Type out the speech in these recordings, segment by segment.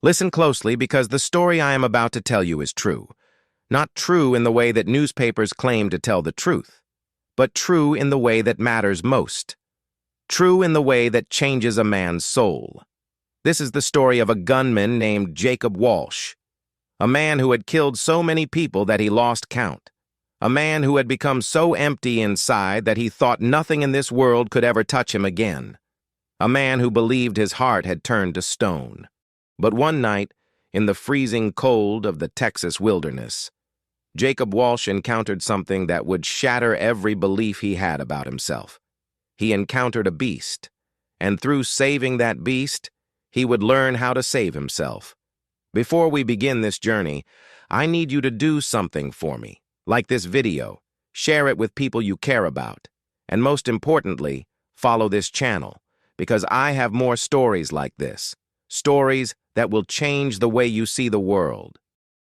Listen closely because the story I am about to tell you is true. Not true in the way that newspapers claim to tell the truth, but true in the way that matters most. True in the way that changes a man's soul. This is the story of a gunman named Jacob Walsh, a man who had killed so many people that he lost count, a man who had become so empty inside that he thought nothing in this world could ever touch him again, a man who believed his heart had turned to stone. But one night, in the freezing cold of the Texas wilderness, Jacob Walsh encountered something that would shatter every belief he had about himself. He encountered a beast, and through saving that beast, he would learn how to save himself. Before we begin this journey, I need you to do something for me, like this video, share it with people you care about, and most importantly, follow this channel, because I have more stories like this, stories that will change the way you see the world,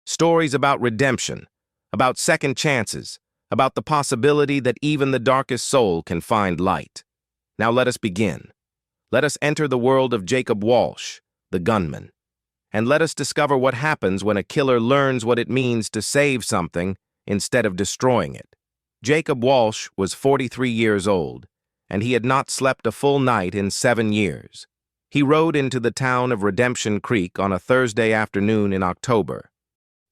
stories about redemption, about second chances, about the possibility that even the darkest soul can find light. Now let us begin. Let us enter the world of Jacob Walsh, the gunman, and let us discover what happens when a killer learns what it means to save something instead of destroying it. Jacob Walsh was 43 years old, and he had not slept a full night in 7 years. He rode into the town of Redemption Creek on a Thursday afternoon in October.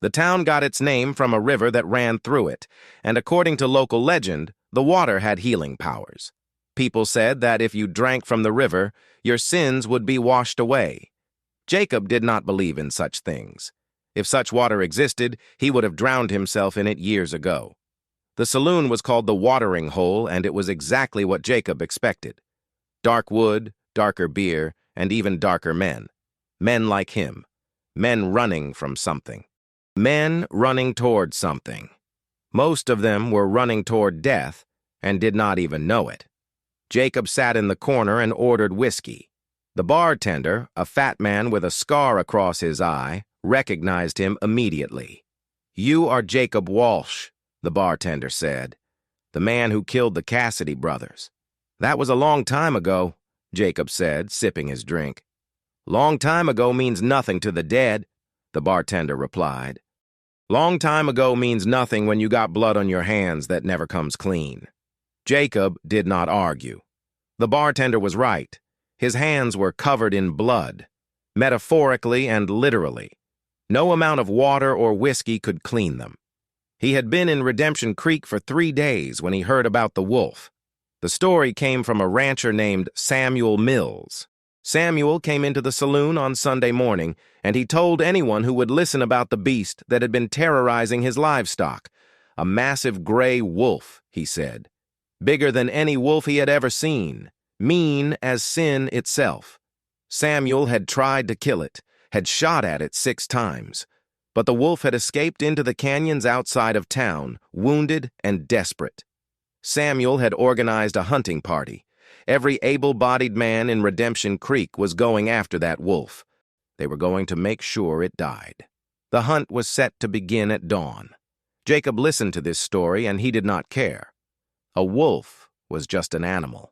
The town got its name from a river that ran through it, and according to local legend, the water had healing powers. People said that if you drank from the river, your sins would be washed away. Jacob did not believe in such things. If such water existed, he would have drowned himself in it years ago. The saloon was called the Watering Hole, and it was exactly what Jacob expected. Dark wood, darker beer, and even darker men. Men like him. Men running from something. Men running toward something. Most of them were running toward death and did not even know it. Jacob sat in the corner and ordered whiskey. The bartender, a fat man with a scar across his eye, recognized him immediately. "You are Jacob Walsh," the bartender said, "the man who killed the Cassidy brothers." "That was a long time ago," Jacob said, sipping his drink. "Long time ago means nothing to the dead," the bartender replied. "Long time ago means nothing when you got blood on your hands that never comes clean." Jacob did not argue. The bartender was right. His hands were covered in blood, metaphorically and literally. No amount of water or whiskey could clean them. He had been in Redemption Creek for 3 days when he heard about the wolf. The story came from a rancher named Samuel Mills. Samuel came into the saloon on Sunday morning, and he told anyone who would listen about the beast that had been terrorizing his livestock. A massive gray wolf, he said. Bigger than any wolf he had ever seen. Mean as sin itself. Samuel had tried to kill it, had shot at it 6 times. But the wolf had escaped into the canyons outside of town, wounded and desperate. Samuel had organized a hunting party. Every able-bodied man in Redemption Creek was going after that wolf. They were going to make sure it died. The hunt was set to begin at dawn. Jacob listened to this story, and he did not care. A wolf was just an animal.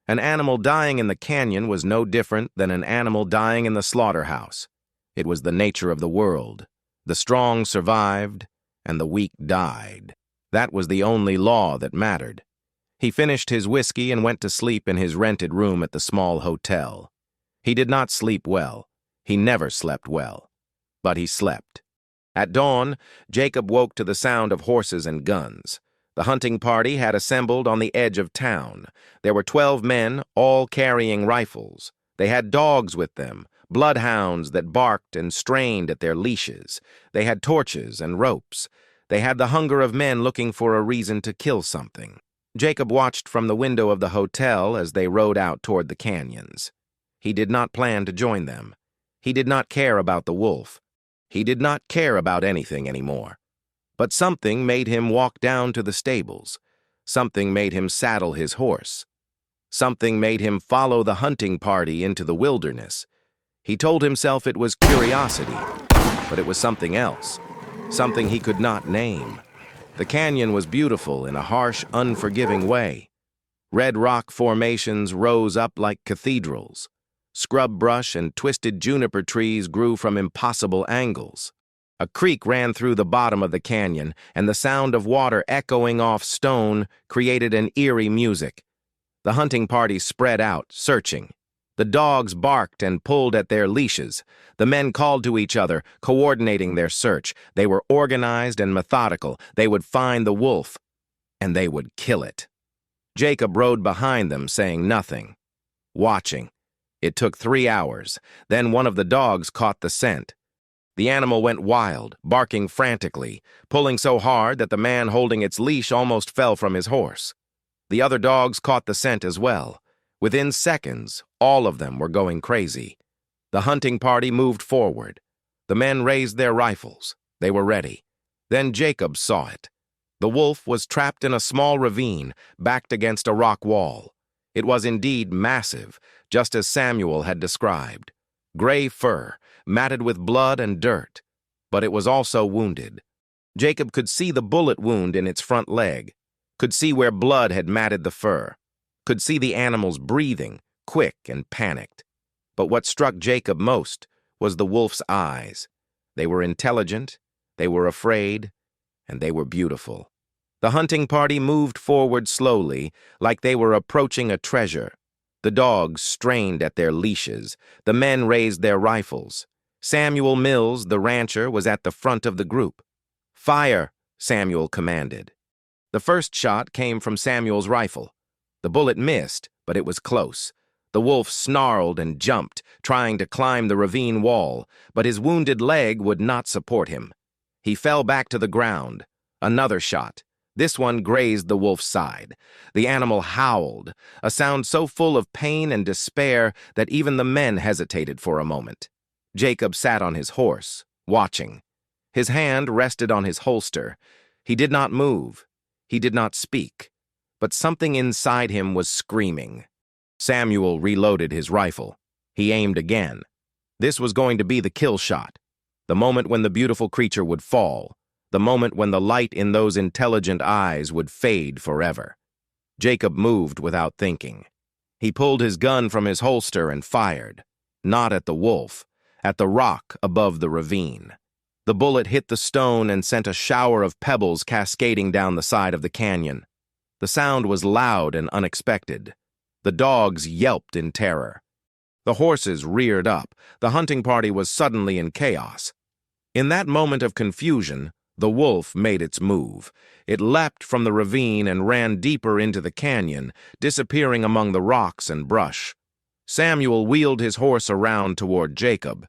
An animal dying in the canyon was no different than an animal dying in the slaughterhouse. It was the nature of the world. The strong survived, and the weak died. That was the only law that mattered. He finished his whiskey and went to sleep in his rented room at the small hotel. He did not sleep well. He never slept well. But he slept. At dawn, Jacob woke to the sound of horses and guns. The hunting party had assembled on the edge of town. There were 12 men, all carrying rifles. They had dogs with them, bloodhounds that barked and strained at their leashes. They had torches and ropes. They had the hunger of men looking for a reason to kill something. Jacob watched from the window of the hotel as they rode out toward the canyons. He did not plan to join them. He did not care about the wolf. He did not care about anything anymore. But something made him walk down to the stables. Something made him saddle his horse. Something made him follow the hunting party into the wilderness. He told himself it was curiosity, but it was something else, something he could not name. The canyon was beautiful in a harsh, unforgiving way. Red rock formations rose up like cathedrals. Scrub brush and twisted juniper trees grew from impossible angles. A creek ran through the bottom of the canyon, and the sound of water echoing off stone created an eerie music. The hunting party spread out, searching. The dogs barked and pulled at their leashes. The men called to each other, coordinating their search. They were organized and methodical. They would find the wolf, and they would kill it. Jacob rode behind them, saying nothing, watching. It took 3 hours. Then one of the dogs caught the scent. The animal went wild, barking frantically, pulling so hard that the man holding its leash almost fell from his horse. The other dogs caught the scent as well. Within seconds, all of them were going crazy. The hunting party moved forward. The men raised their rifles. They were ready. Then Jacob saw it. The wolf was trapped in a small ravine, backed against a rock wall. It was indeed massive, just as Samuel had described. Gray fur, matted with blood and dirt. But it was also wounded. Jacob could see the bullet wound in its front leg, could see where blood had matted the fur, could see the animals breathing, quick and panicked. But what struck Jacob most was the wolf's eyes. They were intelligent, they were afraid, and they were beautiful. The hunting party moved forward slowly, like they were approaching a treasure. The dogs strained at their leashes. The men raised their rifles. Samuel Mills, the rancher, was at the front of the group. "Fire," Samuel commanded. The first shot came from Samuel's rifle. The bullet missed, but it was close. The wolf snarled and jumped, trying to climb the ravine wall, but his wounded leg would not support him. He fell back to the ground. Another shot. This one grazed the wolf's side. The animal howled, a sound so full of pain and despair that even the men hesitated for a moment. Jacob sat on his horse, watching. His hand rested on his holster. He did not move. He did not speak. But something inside him was screaming. Samuel reloaded his rifle. He aimed again. This was going to be the kill shot, the moment when the beautiful creature would fall, the moment when the light in those intelligent eyes would fade forever. Jacob moved without thinking. He pulled his gun from his holster and fired, not at the wolf, at the rock above the ravine. The bullet hit the stone and sent a shower of pebbles cascading down the side of the canyon. The sound was loud and unexpected. The dogs yelped in terror. The horses reared up. The hunting party was suddenly in chaos. In that moment of confusion, the wolf made its move. It leapt from the ravine and ran deeper into the canyon, disappearing among the rocks and brush. Samuel wheeled his horse around toward Jacob.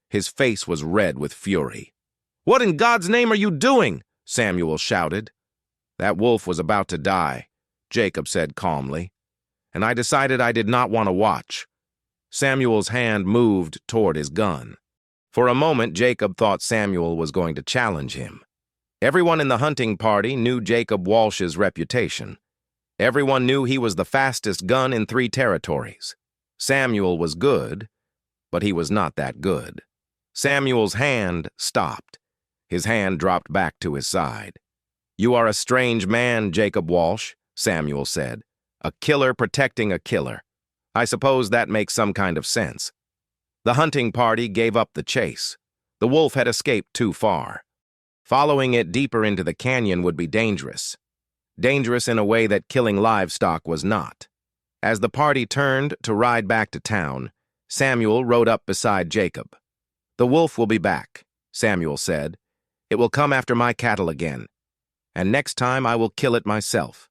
His face was red with fury. "What in God's name are you doing?" Samuel shouted. "That wolf was about to die," Jacob said calmly, "and I decided I did not want to watch." Samuel's hand moved toward his gun. For a moment, Jacob thought Samuel was going to challenge him. Everyone in the hunting party knew Jacob Walsh's reputation. Everyone knew he was the fastest gun in 3 territories. Samuel was good, but he was not that good. Samuel's hand stopped. His hand dropped back to his side. "You are a strange man, Jacob Walsh," Samuel said. "A killer protecting a killer. I suppose that makes some kind of sense." The hunting party gave up the chase. The wolf had escaped too far. Following it deeper into the canyon would be dangerous. Dangerous in a way that killing livestock was not. As the party turned to ride back to town, Samuel rode up beside Jacob. "The wolf will be back," Samuel said. "It will come after my cattle again. And next time I will kill it myself.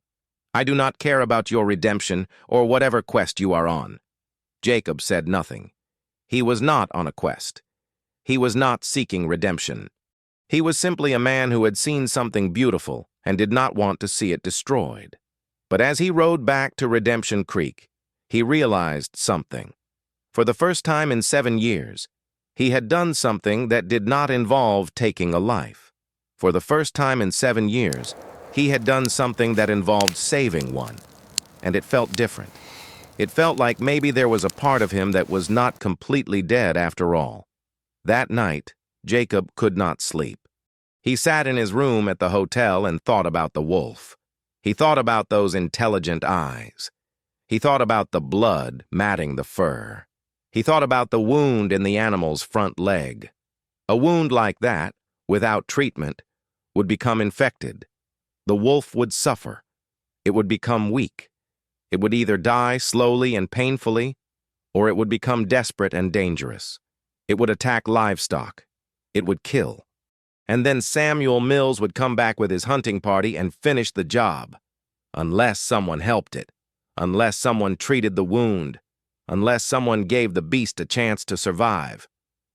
I do not care about your redemption or whatever quest you are on." Jacob said nothing. He was not on a quest. He was not seeking redemption. He was simply a man who had seen something beautiful and did not want to see it destroyed. But as he rode back to Redemption Creek, he realized something. For the first time in 7 years, he had done something that did not involve taking a life. For the first time in 7 years, he had done something that involved saving one, and it felt different. It felt like maybe there was a part of him that was not completely dead after all. That night, Jacob could not sleep. He sat in his room at the hotel and thought about the wolf. He thought about those intelligent eyes. He thought about the blood matting the fur. He thought about the wound in the animal's front leg. A wound like that, without treatment, would become infected. The wolf would suffer. It would become weak. It would either die slowly and painfully, or it would become desperate and dangerous. It would attack livestock. It would kill. And then Samuel Mills would come back with his hunting party and finish the job. Unless someone helped it. Unless someone treated the wound. Unless someone gave the beast a chance to survive.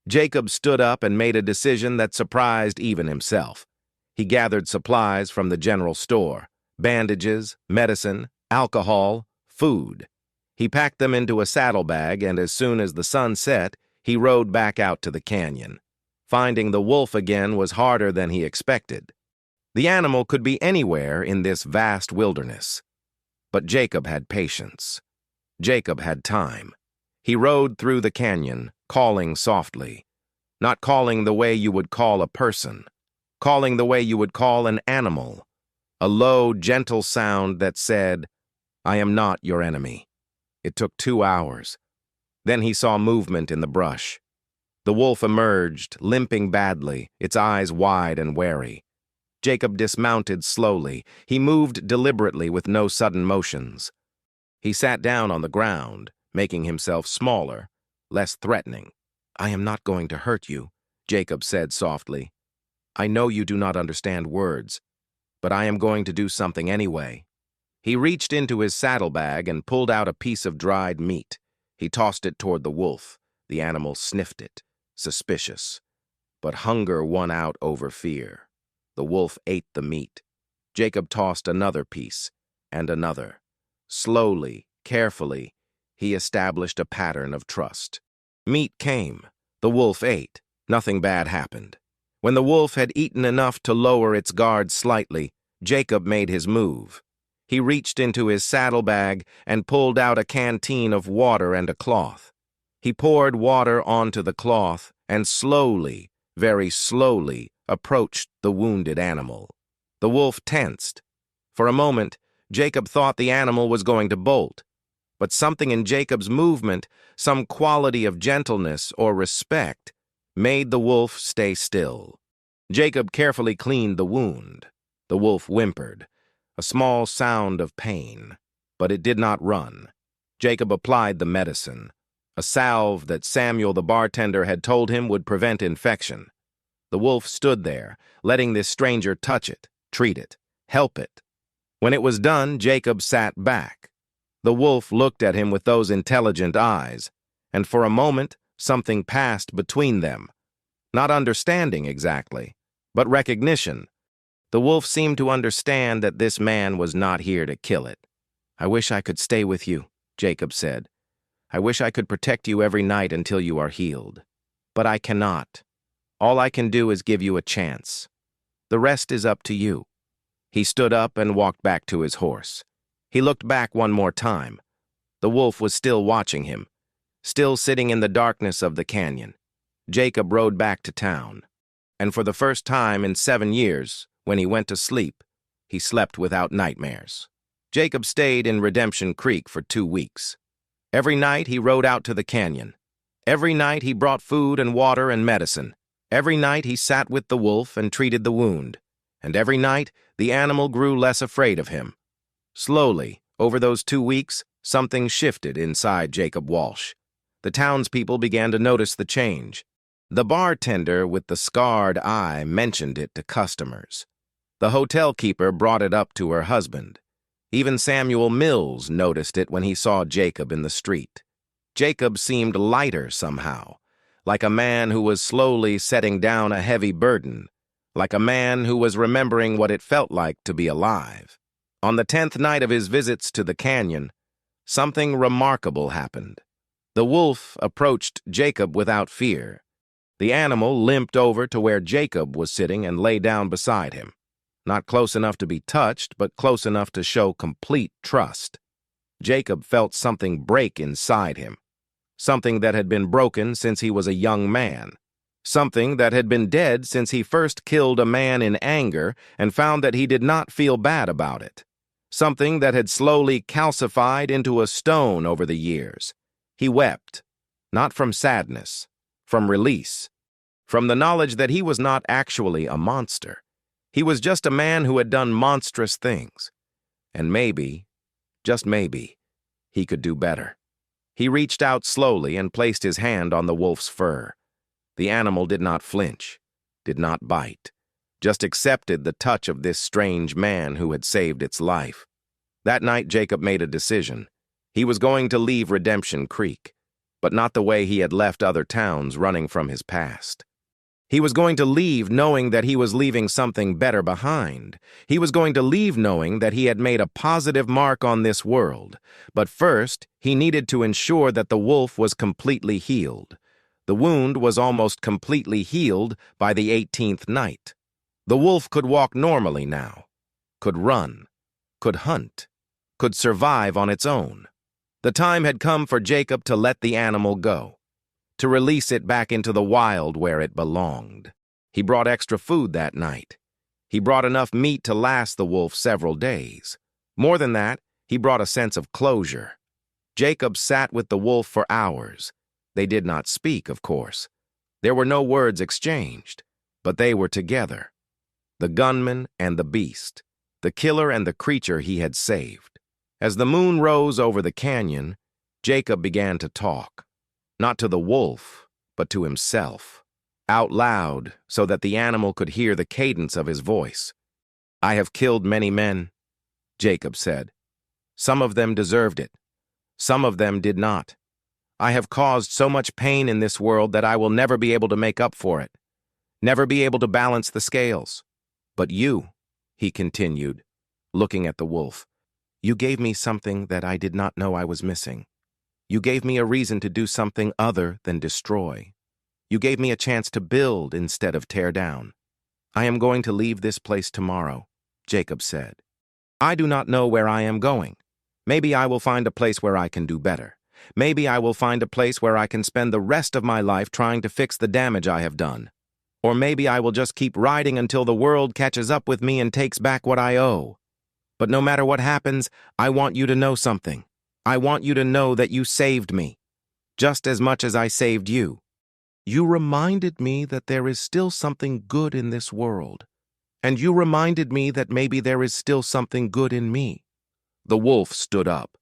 Jacob stood up and made a decision that surprised even himself. He gathered supplies from the general store: bandages, medicine, alcohol, food. He packed them into a saddlebag, and as soon as the sun set, he rode back out to the canyon. Finding the wolf again was harder than he expected. The animal could be anywhere in this vast wilderness. But Jacob had patience. Jacob had time. He rode through the canyon, calling softly. Not calling the way you would call a person. Calling the way you would call an animal. A low, gentle sound that said, "I am not your enemy." It took 2 hours. Then he saw movement in the brush. The wolf emerged, limping badly, its eyes wide and wary. Jacob dismounted slowly. He moved deliberately with no sudden motions. He sat down on the ground, making himself smaller, less threatening. "I am not going to hurt you," Jacob said softly. "I know you do not understand words, but I am going to do something anyway." He reached into his saddlebag and pulled out a piece of dried meat. He tossed it toward the wolf. The animal sniffed it, suspicious. But hunger won out over fear. The wolf ate the meat. Jacob tossed another piece, and another. Slowly, carefully, he established a pattern of trust. Meat came. The wolf ate. Nothing bad happened. When the wolf had eaten enough to lower its guard slightly, Jacob made his move. He reached into his saddlebag and pulled out a canteen of water and a cloth. He poured water onto the cloth and slowly, very slowly, approached the wounded animal. The wolf tensed. For a moment, Jacob thought the animal was going to bolt. But something in Jacob's movement, some quality of gentleness or respect, made the wolf stay still. Jacob carefully cleaned the wound. The wolf whimpered, a small sound of pain, but it did not run. Jacob applied the medicine, a salve that Samuel the bartender had told him would prevent infection. The wolf stood there, letting this stranger touch it, treat it, help it. When it was done, Jacob sat back. The wolf looked at him with those intelligent eyes, and for a moment, something passed between them. Not understanding exactly, but recognition. The wolf seemed to understand that this man was not here to kill it. "I wish I could stay with you," Jacob said. "I wish I could protect you every night until you are healed. But I cannot. All I can do is give you a chance. The rest is up to you." He stood up and walked back to his horse. He looked back one more time. The wolf was still watching him, still sitting in the darkness of the canyon. Jacob rode back to town. And for the first time in 7 years, when he went to sleep, he slept without nightmares. Jacob stayed in Redemption Creek for 2 weeks. Every night he rode out to the canyon. Every night he brought food and water and medicine. Every night he sat with the wolf and treated the wound. And every night the animal grew less afraid of him. Slowly, over those 2 weeks, something shifted inside Jacob Walsh. The townspeople began to notice the change. The bartender with the scarred eye mentioned it to customers. The hotel keeper brought it up to her husband. Even Samuel Mills noticed it when he saw Jacob in the street. Jacob seemed lighter somehow, like a man who was slowly setting down a heavy burden, like a man who was remembering what it felt like to be alive. On the 10th night of his visits to the canyon, something remarkable happened. The wolf approached Jacob without fear. The animal limped over to where Jacob was sitting and lay down beside him. Not close enough to be touched, but close enough to show complete trust. Jacob felt something break inside him. Something that had been broken since he was a young man. Something that had been dead since he first killed a man in anger and found that he did not feel bad about it. Something that had slowly calcified into a stone over the years. He wept. Not from sadness, from release, from the knowledge that he was not actually a monster. He was just a man who had done monstrous things. And maybe, just maybe, he could do better. He reached out slowly and placed his hand on the wolf's fur. The animal did not flinch, did not bite, just accepted the touch of this strange man who had saved its life. That night, Jacob made a decision. He was going to leave Redemption Creek, but not the way he had left other towns, running from his past. He was going to leave knowing that he was leaving something better behind. He was going to leave knowing that he had made a positive mark on this world. But first, he needed to ensure that the wolf was completely healed. The wound was almost completely healed by the 18th night. The wolf could walk normally now, could run, could hunt, could survive on its own. The time had come for Jacob to let the animal go, to release it back into the wild where it belonged. He brought extra food that night. He brought enough meat to last the wolf several days. More than that, he brought a sense of closure. Jacob sat with the wolf for hours. They did not speak, of course. There were no words exchanged, but they were together. The gunman and the beast, the killer and the creature he had saved. As the moon rose over the canyon, Jacob began to talk. Not to the wolf, but to himself, out loud so that the animal could hear the cadence of his voice. "I have killed many men," Jacob said. "Some of them deserved it. Some of them did not. I have caused so much pain in this world that I will never be able to make up for it, never be able to balance the scales. But you," he continued, looking at the wolf, "you gave me something that I did not know I was missing. You gave me a reason to do something other than destroy. You gave me a chance to build instead of tear down. I am going to leave this place tomorrow," Jacob said. "I do not know where I am going. Maybe I will find a place where I can do better. Maybe I will find a place where I can spend the rest of my life trying to fix the damage I have done. Or maybe I will just keep riding until the world catches up with me and takes back what I owe. But no matter what happens, I want you to know something. I want you to know that you saved me, just as much as I saved you. You reminded me that there is still something good in this world, and you reminded me that maybe there is still something good in me." The wolf stood up.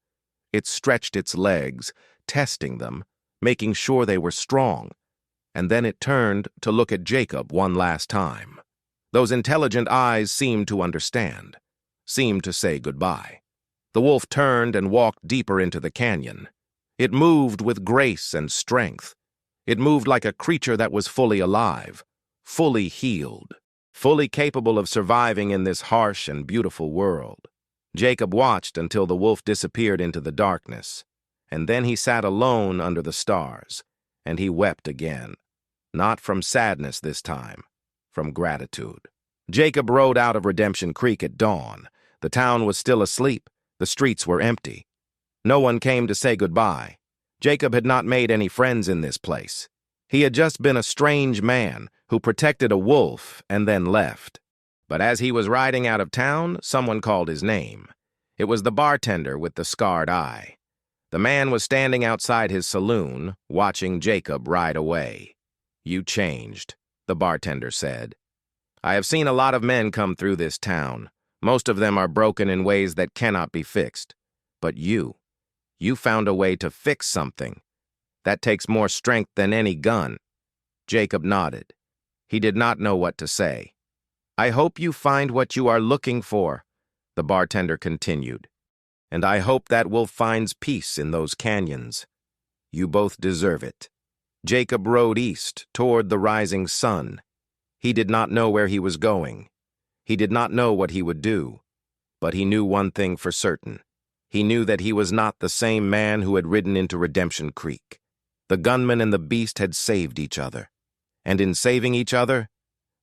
It stretched its legs, testing them, making sure they were strong, and then it turned to look at Jacob one last time. Those intelligent eyes seemed to understand, seemed to say goodbye. The wolf turned and walked deeper into the canyon. It moved with grace and strength. It moved like a creature that was fully alive, fully healed, fully capable of surviving in this harsh and beautiful world. Jacob watched until the wolf disappeared into the darkness, and then he sat alone under the stars, and he wept again. Not from sadness this time, from gratitude. Jacob rode out of Redemption Creek at dawn. The town was still asleep. The streets were empty. No one came to say goodbye. Jacob had not made any friends in this place. He had just been a strange man who protected a wolf and then left. But as he was riding out of town, someone called his name. It was the bartender with the scarred eye. The man was standing outside his saloon, watching Jacob ride away. "You changed," the bartender said. "I have seen a lot of men come through this town. Most of them are broken in ways that cannot be fixed. But you found a way to fix something. That takes more strength than any gun." Jacob nodded. He did not know what to say. "I hope you find what you are looking for," the bartender continued. "And I hope that wolf finds peace in those canyons. You both deserve it." Jacob rode east toward the rising sun. He did not know where he was going. He did not know what he would do, but he knew one thing for certain. He knew that he was not the same man who had ridden into Redemption Creek. The gunman and the beast had saved each other, and in saving each other,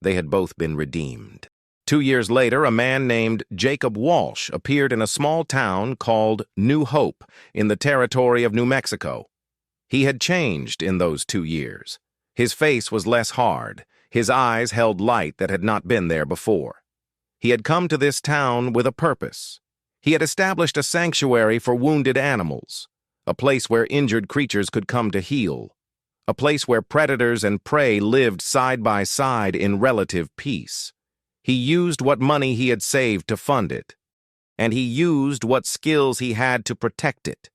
they had both been redeemed. 2 years later, a man named Jacob Walsh appeared in a small town called New Hope in the territory of New Mexico. He had changed in those 2 years. His face was less hard. His eyes held light that had not been there before. He had come to this town with a purpose. He had established a sanctuary for wounded animals, a place where injured creatures could come to heal. a place where predators and prey lived side by side in relative peace. He used what money he had saved to fund it, and he used what skills he had to protect it.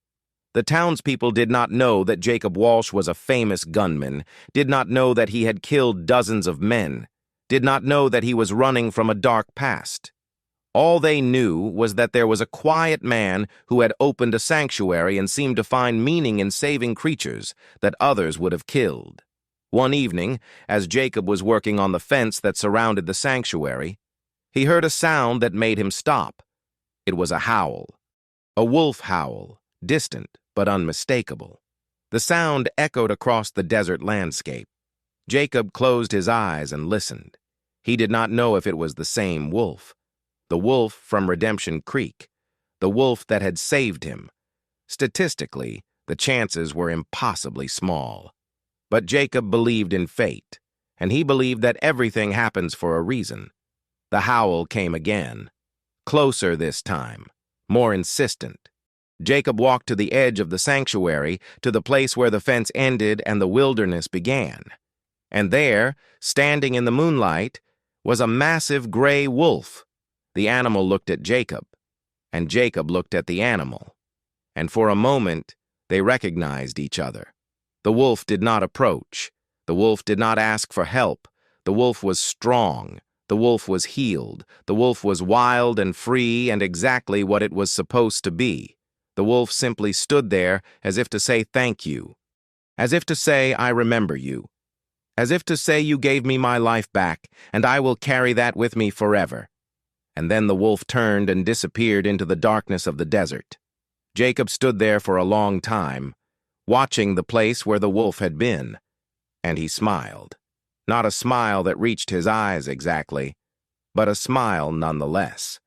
The townspeople did not know that Jacob Walsh was a famous gunman, did not know that he had killed dozens of men, did not know that he was running from a dark past. All they knew was that there was a quiet man who had opened a sanctuary and seemed to find meaning in saving creatures that others would have killed. One evening, as Jacob was working on the fence that surrounded the sanctuary, he heard a sound that made him stop. It was a howl. A wolf howl, distant but unmistakable. The sound echoed across the desert landscape. Jacob closed his eyes and listened. He did not know if it was the same wolf. The wolf from Redemption Creek. The wolf that had saved him. Statistically, the chances were impossibly small. But Jacob believed in fate, and he believed that everything happens for a reason. The howl came again. Closer this time. More insistent. Jacob walked to the edge of the sanctuary, to the place where the fence ended and the wilderness began. And there, standing in the moonlight, was a massive gray wolf. The animal looked at Jacob, and Jacob looked at the animal. And for a moment, they recognized each other. The wolf did not approach. The wolf did not ask for help. The wolf was strong. The wolf was healed. The wolf was wild and free and exactly what it was supposed to be. The wolf simply stood there as if to say thank you. As if to say, I remember you. As if to say you gave me my life back, and I will carry that with me forever. And then the wolf turned and disappeared into the darkness of the desert. Jacob stood there for a long time, watching the place where the wolf had been, and he smiled. Not a smile that reached his eyes exactly, but a smile nonetheless.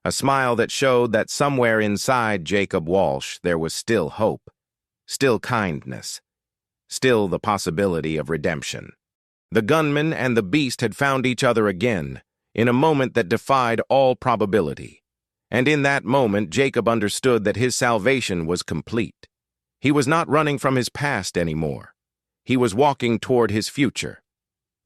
A smile that showed that somewhere inside Jacob Walsh there was still hope, still kindness, still the possibility of redemption. The gunman and the beast had found each other again, in a moment that defied all probability. And in that moment, Jacob understood that his salvation was complete. He was not running from his past anymore. He was walking toward his future.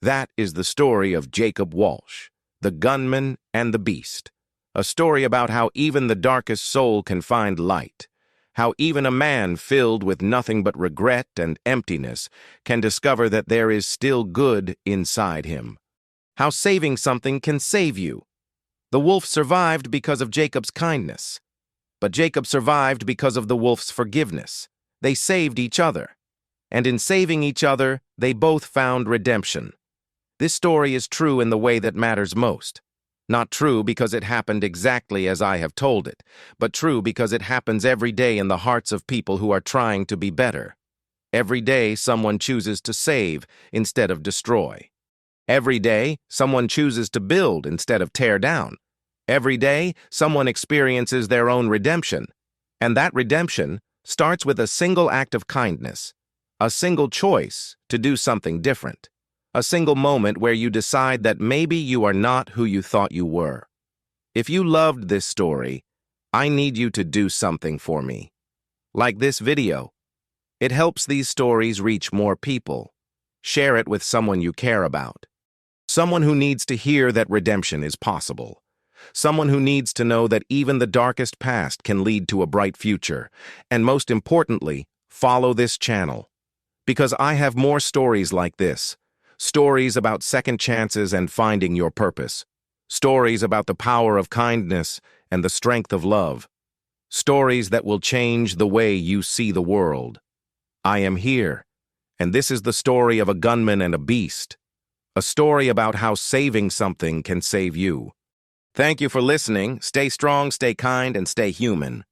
That is the story of Jacob Walsh, the gunman and the beast. A story about how even the darkest soul can find light, how even a man filled with nothing but regret and emptiness can discover that there is still good inside him. How saving something can save you. The wolf survived because of Jacob's kindness, but Jacob survived because of the wolf's forgiveness. They saved each other, and in saving each other, they both found redemption. This story is true in the way that matters most. Not true because it happened exactly as I have told it, but true because it happens every day in the hearts of people who are trying to be better. Every day, someone chooses to save instead of destroy. Every day, someone chooses to build instead of tear down. Every day, someone experiences their own redemption. And that redemption starts with a single act of kindness, a single choice to do something different. A single moment where you decide that maybe you are not who you thought you were. If you loved this story, I need you to do something for me. Like this video. It helps these stories reach more people. Share it with someone you care about. Someone who needs to hear that redemption is possible. Someone who needs to know that even the darkest past can lead to a bright future. And most importantly, follow this channel. Because I have more stories like this. Stories about second chances and finding your purpose. Stories about the power of kindness and the strength of love. Stories that will change the way you see the world. I am here, and this is the story of a gunman and a beast. A story about how saving something can save you. Thank you for listening. Stay strong, stay kind, and stay human.